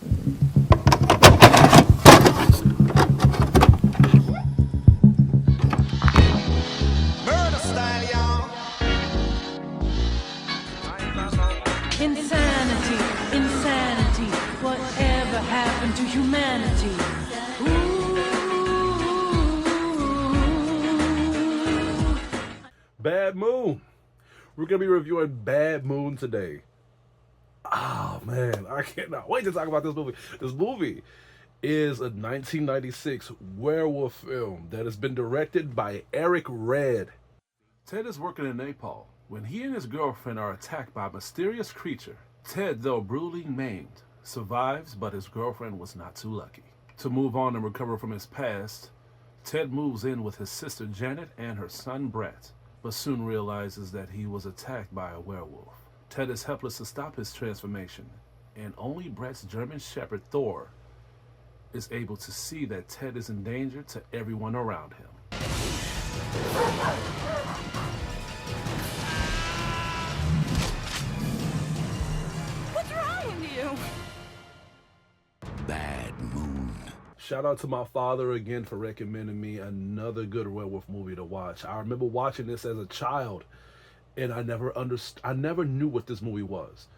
Murder style, y'all. Insanity, insanity, whatever happened to humanity? Ooh. Bad Moon. We're going to be reviewing Bad Moon today. Oh, man. I cannot wait to talk about this movie. This movie is a 1996 werewolf film that has been directed by Eric Red. Ted is working in Nepal when he and his girlfriend are attacked by a mysterious creature. Ted, though brutally maimed, survives, but his girlfriend was not too lucky. To move on and recover from his past, Ted moves in with his sister Janet and her son Brett, but soon realizes that he was attacked by a werewolf. Ted is helpless to stop his transformation, and only Brett's German Shepherd Thor is able to see that Ted is in danger to everyone around him. What's wrong with you? Bad Moon. Shout out to my father again for recommending me another good werewolf movie to watch. I remember watching this as a child, and I never knew what this movie was.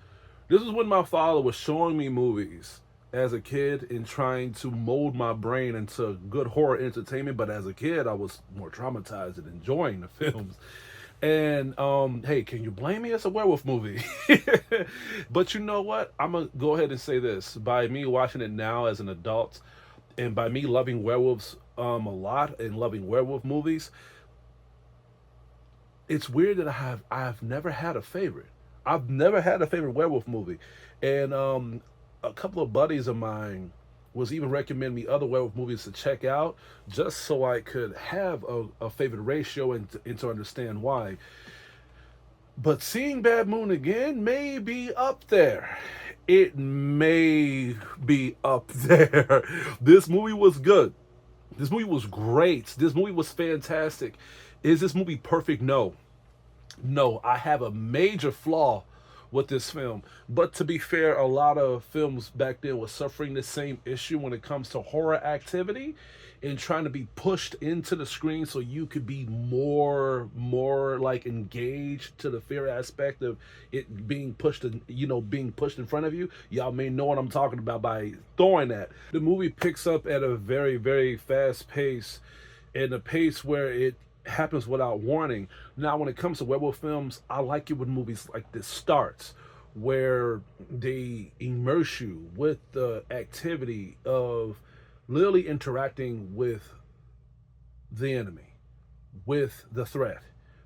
This is when my father was showing me movies as a kid and trying to mold my brain into good horror entertainment. But as a kid, I was more traumatized and enjoying the films. And hey, can you blame me? It's a werewolf movie. But you know what? I'm gonna go ahead and say this. By me watching it now as an adult, and by me loving werewolves a lot and loving werewolf movies, it's weird that I've never had a favorite. I've never had a favorite werewolf movie. And a couple of buddies of mine was even recommending me other werewolf movies to check out just so I could have a favorite ratio and to understand why. But seeing Bad Moon again may be up there. It may be up there. This movie was good. This movie was great. This movie was fantastic. Is this movie perfect? No. No, I have a major flaw with this film. But to be fair, a lot of films back then were suffering the same issue when it comes to horror activity and trying to be pushed into the screen so you could be more like engaged to the fear aspect of it being pushed being pushed in front of you. Y'all may know what I'm talking about by throwing that. The movie picks up at a very, very fast pace, and a pace where it happens without warning. Now, when it comes to werewolf films, I like it when movies like this starts, where they immerse you with the activity of literally interacting with the enemy, with the threat,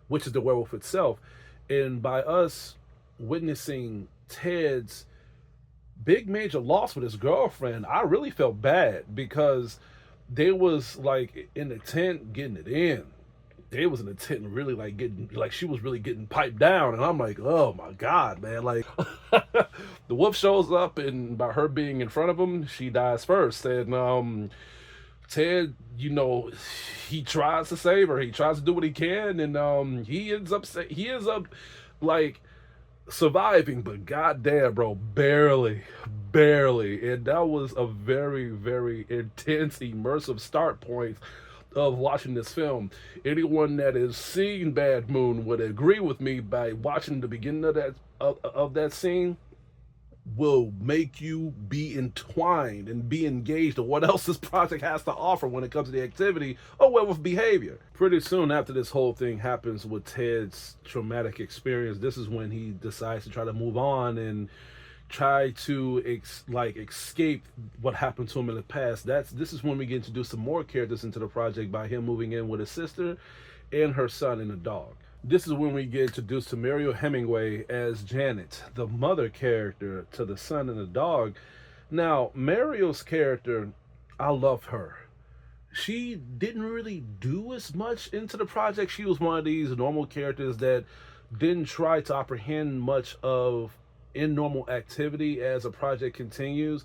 which is the werewolf itself. And by us witnessing Ted's big major loss with his girlfriend, I really felt bad because they was like in the tent getting it in. They was in the tent and really she was really getting piped down, and I'm like, oh my God, man. Like the wolf shows up, and by her being in front of him, she dies first. And Ted, he tries to save her. He tries to do what he can, and he ends up like surviving, but goddamn, bro, barely. And that was a very, very intense, immersive start point of watching this film. Anyone that has seen Bad Moon would agree with me. By watching the beginning of that scene will make you be entwined and be engaged in what else this project has to offer when it comes to the activity of werewolf behavior. Pretty soon after this whole thing happens with Ted's traumatic experience, this is when he decides to try to move on and try to escape what happened to him in the past. This is when we get introduced to more characters into the project by him moving in with his sister and her son and a dog. This is when we get introduced to Mariel Hemingway as Janet, the mother character to the son and the dog. Now, Mariel's character, I love her. She didn't really do as much into the project. She was one of these normal characters that didn't try to apprehend much of in normal activity as a project continues,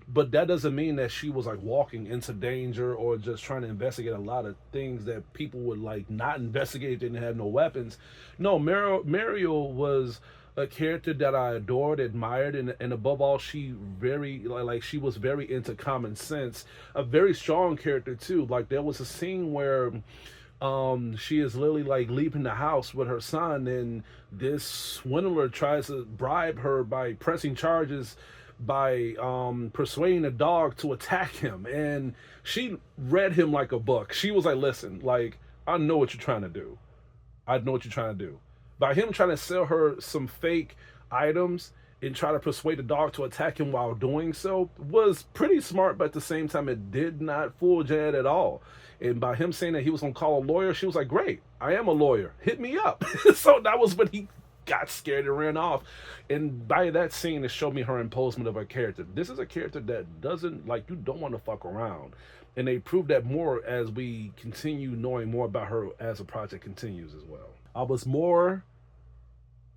but that doesn't mean that she was like walking into danger or just trying to investigate a lot of things that people would like not investigate if they didn't have no weapons. No, Mariel was a character that I adored, admired, and above all, she she was very into common sense. A very strong character too. Like there was a scene where she is literally like leaving the house with her son, and this swindler tries to bribe her by pressing charges by persuading the dog to attack him, and she read him like a book. She was like, listen, like, I know what you're trying to do. I know what you're trying to do. By him trying to sell her some fake items and try to persuade the dog to attack him while doing so was pretty smart, but at the same time, it did not fool Janet at all. And by him saying that he was going to call a lawyer, she was like, great, I am a lawyer. Hit me up. So that was when he got scared and ran off. And by that scene, it showed me her imposement of her character. This is a character that doesn't, like, you don't want to fuck around. And they prove that more as we continue knowing more about her as the project continues as well. I was more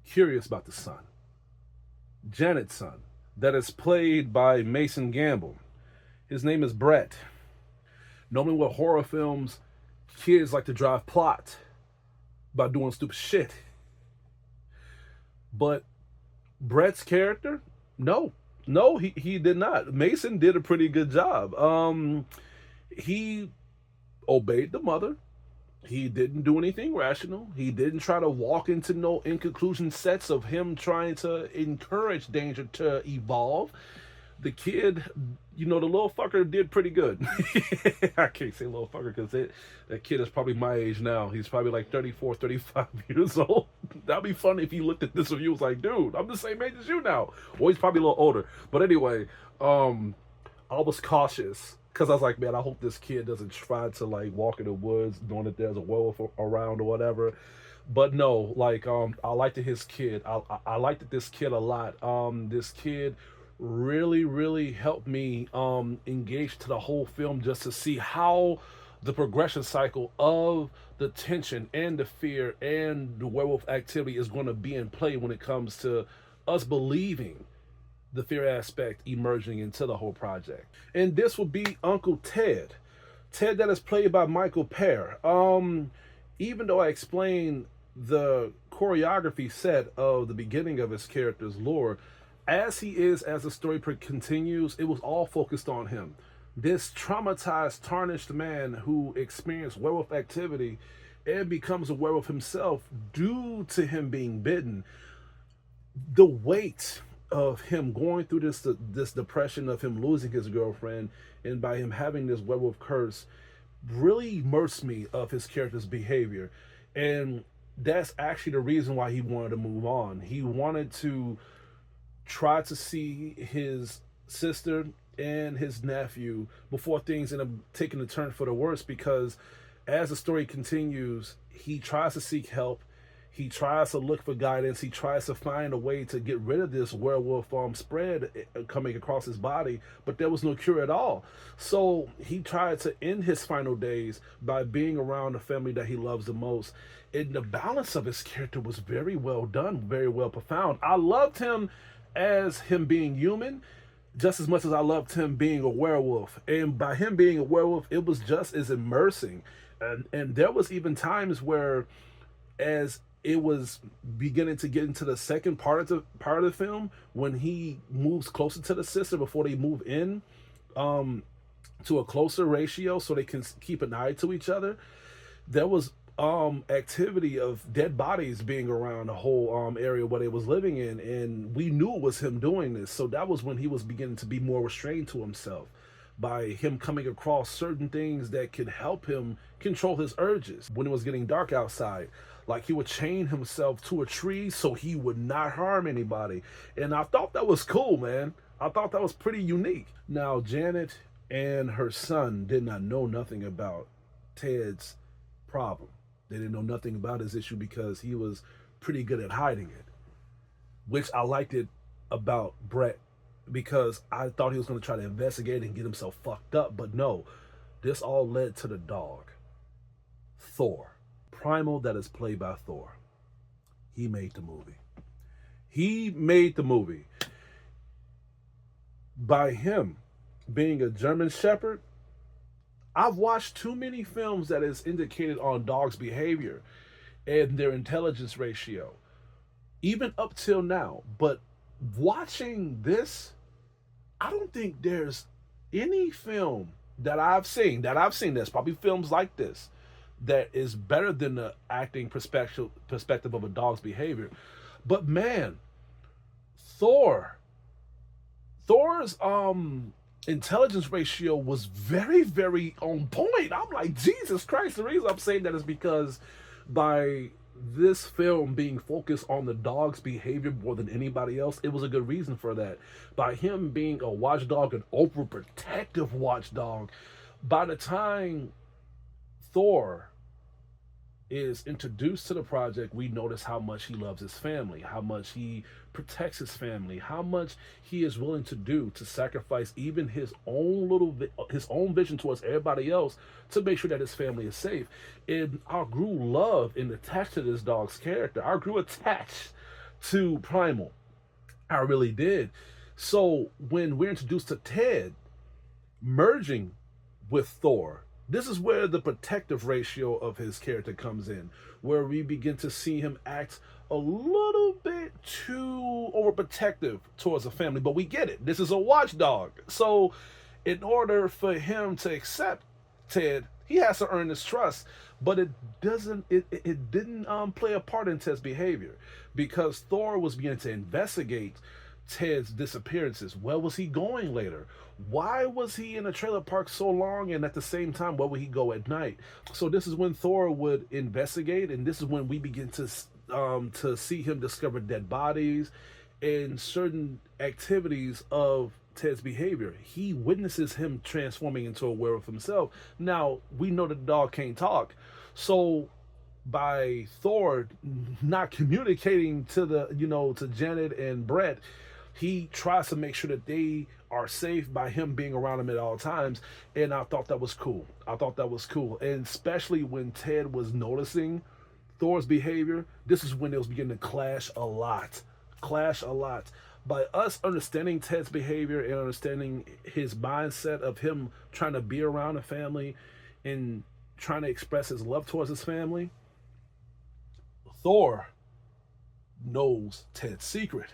curious about the son, Janet's son, that is played by Mason Gamble. His name is Brett. Normally with horror films, kids like to drive plot by doing stupid shit. But Brett's character, no, he did not. Mason did a pretty good job. He obeyed the mother. He didn't do anything rational. He didn't try to walk into no in-conclusion sets of him trying to encourage danger to evolve. The kid, the little fucker did pretty good. I can't say little fucker because that kid is probably my age now. He's probably like 34, 35 years old. That'd be funny if he looked at this review and was like, dude, I'm the same age as you now. Or he's probably a little older. But anyway, I was cautious. Because I was like, man, I hope this kid doesn't try to, like, walk in the woods knowing that there's a werewolf around or whatever. But no, like, I liked his kid. I liked this kid a lot. This kid really, really helped me engage to the whole film just to see how the progression cycle of the tension and the fear and the werewolf activity is going to be in play when it comes to us believing the fear aspect emerging into the whole project. And this would be Uncle Ted. Ted that is played by Michael Pear. Even though I explained the choreography set of the beginning of his character's lore, as the story continues, it was all focused on him. This traumatized, tarnished man who experienced werewolf activity and becomes a werewolf himself due to him being bitten. The weight of him going through this depression of him losing his girlfriend and by him having this werewolf curse really immersed me of his character's behavior. And that's actually the reason why he wanted to move on. He wanted to try to see his sister and his nephew before things end up taking a turn for the worse, because as the story continues, he tries to seek help. He tries to look for guidance. He tries to find a way to get rid of this werewolf spread coming across his body, but there was no cure at all. So he tried to end his final days by being around the family that he loves the most. And the balance of his character was very well done, very well profound. I loved him as him being human just as much as I loved him being a werewolf. And by him being a werewolf, it was just as immersing. And there was even times where, as it was beginning to get into the second part of the film, when he moves closer to the sister before they move in to a closer ratio so they can keep an eye to each other, there was activity of dead bodies being around the whole area where they was living in, and we knew it was him doing this. So that was when he was beginning to be more restrained to himself, by him coming across certain things that could help him control his urges. When it was getting dark outside, like, he would chain himself to a tree so he would not harm anybody. And I thought that was cool, man. I thought that was pretty unique. Now, Janet and her son did not know nothing about Ted's problem. They didn't know nothing about his issue because he was pretty good at hiding it, which I liked it about Brett, because I thought he was going to try to investigate and get himself fucked up. But no, this all led to the dog, Thor. Primal, that is played by Thor. He made the movie. He made the movie. By him being a German Shepherd, I've watched too many films that is indicated on dogs' behavior and their intelligence ratio. even up till now. But watching this, I don't think there's any film that I've seen that's probably films like this that is better than the acting perspective of a dog's behavior. But man, Thor Thor's intelligence ratio was very, very on point. I'm like, Jesus Christ. The reason I'm saying that is because by this film being focused on the dog's behavior more than anybody else, it was a good reason for that. By him being a watchdog, an overprotective watchdog, by the time Thor is introduced to the project, we notice how much he loves his family, how much he protects his family, how much he is willing to do to sacrifice even his own vision towards everybody else to make sure that his family is safe. And I grew love and attached to this dog's character. I grew attached to Primal. I really did. So when we're introduced to Ted merging with Thor, this is where the protective ratio of his character comes in, where we begin to see him act a little bit too overprotective towards the family. But we get it. This is a watchdog. So in order for him to accept Ted, he has to earn his trust. But it didn't play a part in Ted's behavior, because Thor was beginning to investigate Ted's disappearances. Where was he going later? Why was he in a trailer park so long? And at the same time, where would he go at night? So this is when Thor would investigate, and this is when we begin to see him discover dead bodies and certain activities of Ted's behavior. He witnesses him transforming into a werewolf himself. Now, we know the dog can't talk. So by Thor not communicating to Janet and Brett, he tries to make sure that they are safe by him being around them at all times. And I thought that was cool. And especially when Ted was noticing Thor's behavior, this is when it was beginning to clash a lot. By us understanding Ted's behavior and understanding his mindset of him trying to be around the family and trying to express his love towards his family, Thor knows Ted's secret.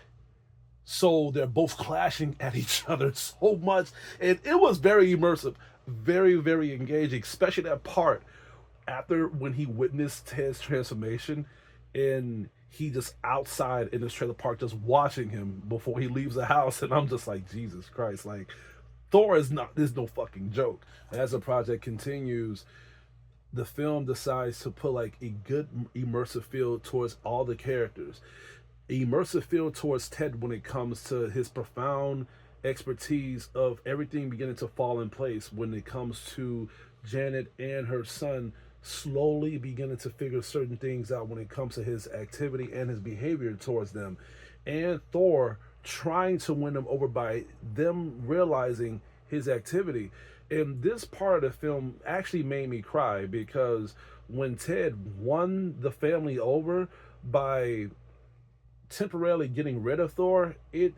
So they're both clashing at each other so much. And it was very immersive, very, very engaging, especially that part after when he witnessed Ted's transformation and he just outside in his trailer park just watching him before he leaves the house. And I'm just like, Jesus Christ, like Thor is no fucking joke. As the project continues, the film decides to put like a good immersive feel towards all the characters. Immersive feel towards Ted when it comes to his profound expertise of everything beginning to fall in place when it comes to Janet and her son slowly beginning to figure certain things out when it comes to his activity and his behavior towards them, and Thor trying to win them over by them realizing his activity. And this part of the film actually made me cry, because when Ted won the family over by temporarily getting rid of Thor, it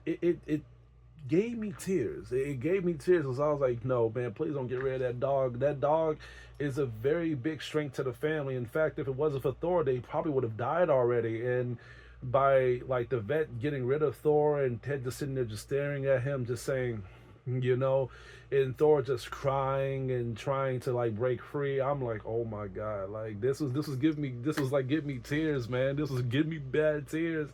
gave me tears. It gave me tears because I was like, no, man, please don't get rid of that dog. That dog is a very big strength to the family. In fact, if it wasn't for Thor, they probably would have died already. And by like the vet getting rid of Thor and Ted just sitting there just staring at him, just saying, and Thor just crying and trying to like break free, I'm like, oh my God, like this was giving me tears, man. This was giving me bad tears.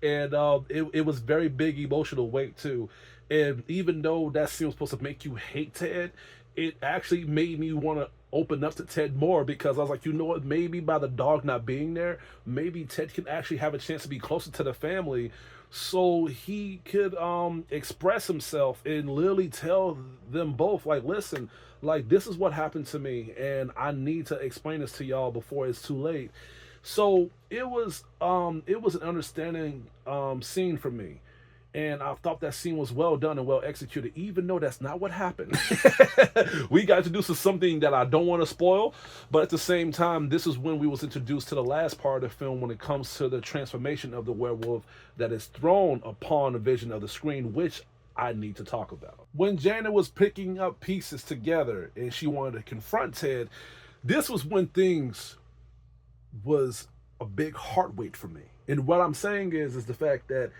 And it was very big emotional weight too. And even though that scene was supposed to make you hate Ted, it actually made me want to open up to Ted more, because I was like, you know what, maybe by the dog not being there, maybe Ted can actually have a chance to be closer to the family, so he could express himself and literally tell them both, like, listen, like, this is what happened to me and I need to explain this to y'all before it's too late. So it was an understanding scene for me. And I thought that scene was well done and well executed, even though that's not what happened. We got introduced to something that I don't want to spoil, but at the same time, this is when we was introduced to the last part of the film when it comes to the transformation of the werewolf that is thrown upon the vision of the screen, which I need to talk about. When Janet was picking up pieces together and she wanted to confront Ted, this was when things was a big heart weight for me. And what I'm saying is the fact that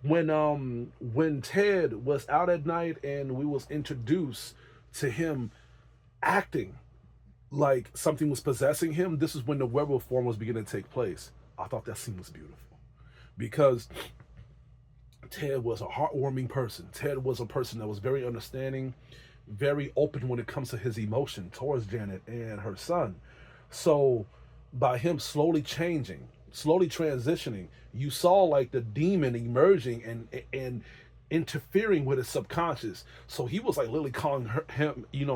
when Ted was out at night and we was introduced to him acting like something was possessing him, this is when the werewolf form was beginning to take place. I thought that scene was beautiful because Ted was a heartwarming person. Ted was a person that was very understanding, very open when it comes to his emotion towards Janet and her son. So by him slowly changing, slowly transitioning, you saw like the demon emerging and interfering with his subconscious. So he was like literally calling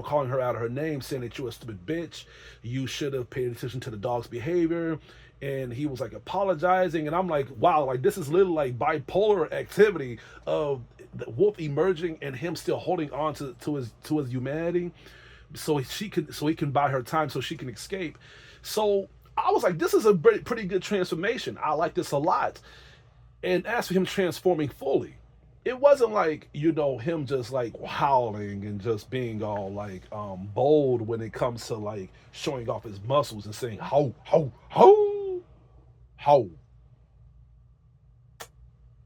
calling her out of her name, saying that you're a stupid bitch. You should have paid attention to the dog's behavior. And he was like apologizing, and I'm like, wow, like this is literally like bipolar activity of the wolf emerging and him still holding on to his humanity, so he can buy her time so she can escape. So I was like, this is a pretty good transformation. I like this a lot. And as for him transforming fully, it wasn't like, him just like howling and just being all like bold when it comes to like showing off his muscles and saying ho ho ho ho.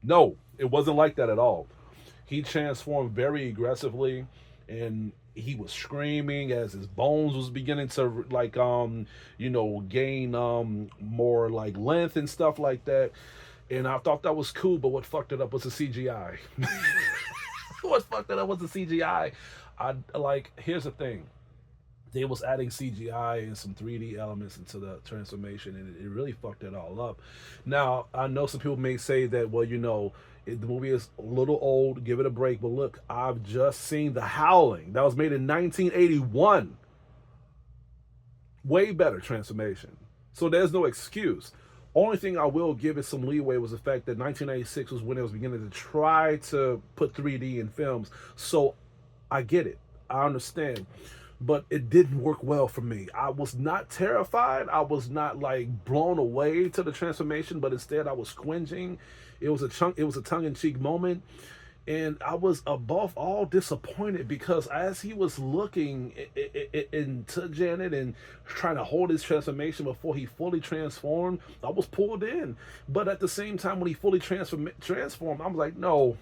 No, it wasn't like that at all. He transformed very aggressively, and he was screaming as his bones was beginning to like gain more like length and stuff like that. And I thought that was cool, but what fucked it up was the CGI. What fucked it up was the CGI. Here's the thing. They was adding CGI and some 3D elements into the transformation, and it really fucked it all up. Now, I know some people may say that, well, the movie is a little old, give it a break. But look, I've just seen The Howling. That was made in 1981. Way better transformation. So there's no excuse. Only thing I will give it some leeway was the fact that 1996 was when it was beginning to try to put 3D in films. So I get it. I understand. But it didn't work well for me. I was not terrified. I was not like blown away to the transformation, but instead I was cringing. It was a tongue-in-cheek moment, and I was above all disappointed because as he was looking into Janet and trying to hold his transformation before he fully transformed, I was pulled in. But at the same time, when he fully transformed, I was like, no,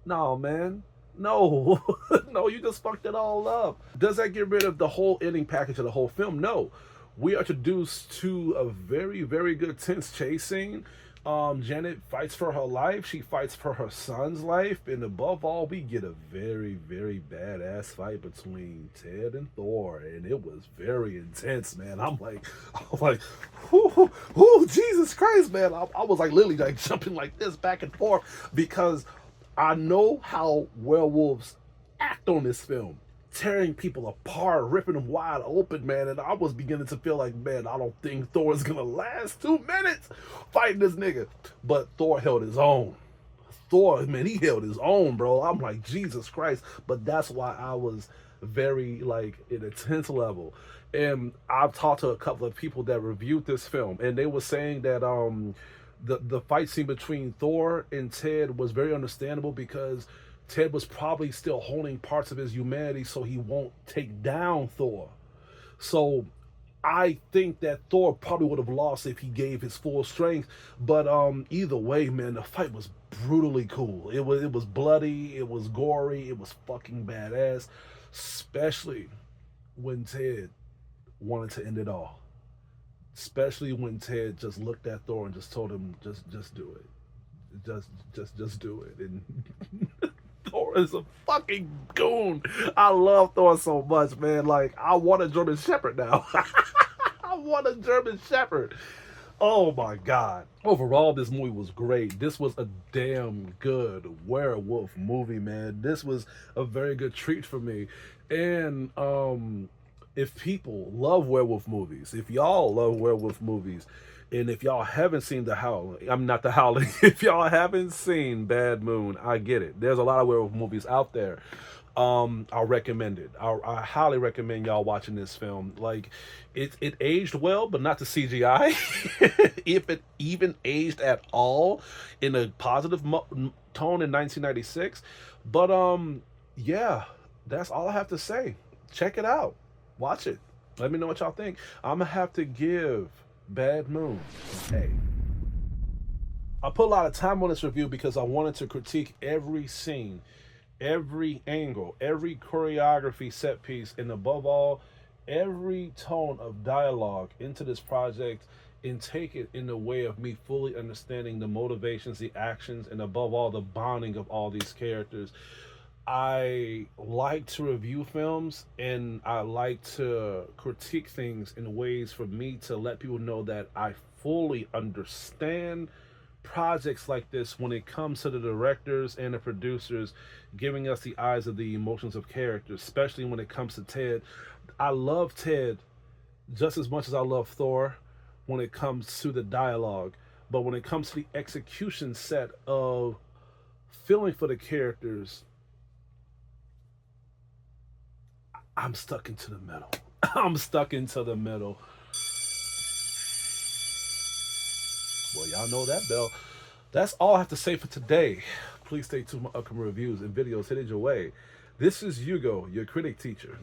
man. No, no, you just fucked it all up. Does that get rid of the whole ending package of the whole film? No. We are introduced to a very, very good tense chase scene. Janet fights for her life. She fights for her son's life. And above all, we get a very, very badass fight between Ted and Thor. And it was very intense, man. I'm like, whoo, Jesus Christ, man. I was like literally like jumping like this back and forth because I know how werewolves act on this film, tearing people apart, ripping them wide open, man. And I was beginning to feel like, man, I don't think Thor is gonna last 2 minutes fighting this nigga. But Thor held his own. Man, he held his own, bro. I'm like, Jesus Christ. But that's why I was very like at a tense level. And I've talked to a couple of people that reviewed this film, and they were saying that the fight scene between Thor and Ted was very understandable because Ted was probably still holding parts of his humanity so he won't take down Thor. So I think that Thor probably would have lost if he gave his full strength. But either way, man, the fight was brutally cool. It was bloody, it was gory, it was fucking badass, especially when Ted wanted to end it all. Especially when Ted just looked at Thor and just told him, just do it. Just do it. And Thor is a fucking goon. I love Thor so much, man. Like, I want a German Shepherd now. I want a German Shepherd. Oh my God. Overall, this movie was great. This was a damn good werewolf movie, man. This was a very good treat for me. And if people love werewolf movies, if y'all love werewolf movies, and if y'all haven't seen The Howling, I'm not The Howling, if y'all haven't seen Bad Moon, I get it. There's a lot of werewolf movies out there. I recommend it. I highly recommend y'all watching this film. Like, it aged well, but not the CGI. If it even aged at all in a positive tone in 1996. But yeah, that's all I have to say. Check it out. Watch it. Let me know what y'all think. I'm gonna have to give Bad Moon an A. I put a lot of time on this review because I wanted to critique every scene, every angle, every choreography set piece, and above all, every tone of dialogue into this project and take it in the way of me fully understanding the motivations, the actions, and above all, the bonding of all these characters. I like to review films and I like to critique things in ways for me to let people know that I fully understand projects like this when it comes to the directors and the producers giving us the eyes of the emotions of characters, especially when it comes to Ted. I love Ted just as much as I love Thor when it comes to the dialogue, but when it comes to the execution set of feeling for the characters, I'm stuck into the middle. I'm stuck into the middle. Well, y'all know that bell. That's all I have to say for today. Please stay tuned for my upcoming reviews and videos headed your way. This is Hugo, your critic teacher.